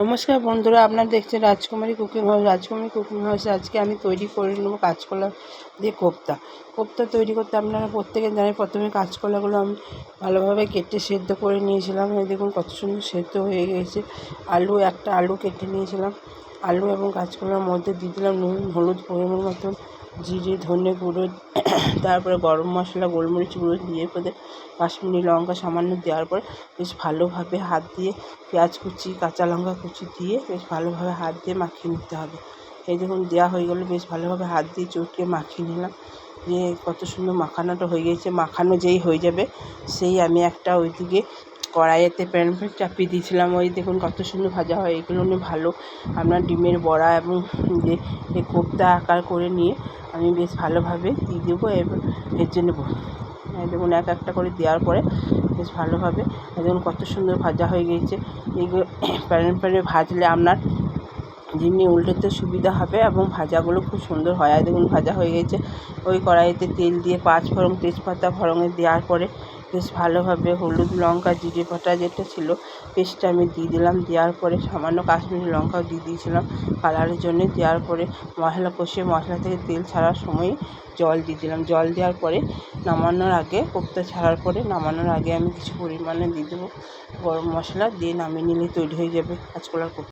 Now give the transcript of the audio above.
নমস্কার বন্ধুরা, আপনারা দেখছেন রাজকুমারী কুকিং হাউস। রাজকুমারী কুকিং হাউসে আজকে আমি তৈরি করে নেব কাঁচকলা দিয়ে কোপ্তা তৈরি করতে আপনারা প্রত্যেকে জানেন। প্রথমে কাঁচকলাগুলো আমি ভালোভাবে কেটে সেদ্ধ করে নিয়েছিলাম। এই দেখুন কত সুন্দর সেদ্ধ হয়ে গেছে। একটা আলু কেটে নিয়েছিলাম। আলু এবং কাঁচকলার মধ্যে দিয়ে দিলাম নুন, হলুদ, পরিমাণ মতন জিরে, ধনে গুঁড়ো, তারপরে গরম মশলা, গোলমরিচ গুঁড়ো দিয়ে পরে কাশ্মীরি লঙ্কা সামান্য দেওয়ার পর বেশ ভালোভাবে হাত দিয়ে পেঁয়াজ কুচি, কাঁচা লঙ্কা কুচি দিয়ে বেশ ভালোভাবে হাত দিয়ে মাখিয়ে নিতে হবে। এই দেখুন দেওয়া হয়ে গেলে বেশ ভালোভাবে হাত দিয়ে চটকে মাখিয়ে নিলাম। দিয়ে কত সুন্দর মাখানোটা হয়ে গেছে। মাখানো যেই হয়ে যাবে সেই আমি একটা ওইদিকে কড়াইয়েতে প্যান চাপিয়ে দিয়েছিলাম। ওই দেখুন কত সুন্দর ভাজা হয়। এগুলো নিয়ে ভালো আপনার ডিমের বড়া এবং যে কোপ্তা আকার করে নিয়ে আমি বেশ ভালোভাবে দিয়ে দেবো। ভেজে নেব। দেখুন একটা করে দেওয়ার পরে বেশ ভালোভাবে দেখুন কত সুন্দর ভাজা হয়ে গিয়েছে। এইগুলো প্যানে ভাজলে আপনার যেমনি উল্টোতে সুবিধা হবে এবং ভাজাগুলো খুব সুন্দর হয়। আর দেখুন ভাজা হয়ে গেছে। ওই কড়াইতে তেল দিয়ে পাঁচফোড়ন, তেজপাতা ফোড়নে দেওয়ার পরে বেশ ভালোভাবে হলুদ, লঙ্কা, জিরে বাটা যেটা ছিল পেস্টটা আমি দিয়ে দিলাম। দেওয়ার পরে সামান্য কাশ্মীরি লঙ্কাও দিয়ে দিয়েছিলাম কালারের জন্য। দেওয়ার পরে মশলা কষিয়ে মশলা থেকে তেল ছাড়ার সময় জল দিয়ে দিলাম। জল দেওয়ার পরে নামানোর আগে কোপ্তা ছাড়ার পরে নামানোর আগে আমি কিছু পরিমাণে দিয়ে দেবো গরম মশলা। দিয়ে নামিয়ে নিলে তৈরি হয়ে যাবে কাঁচকলার কোপ্তা।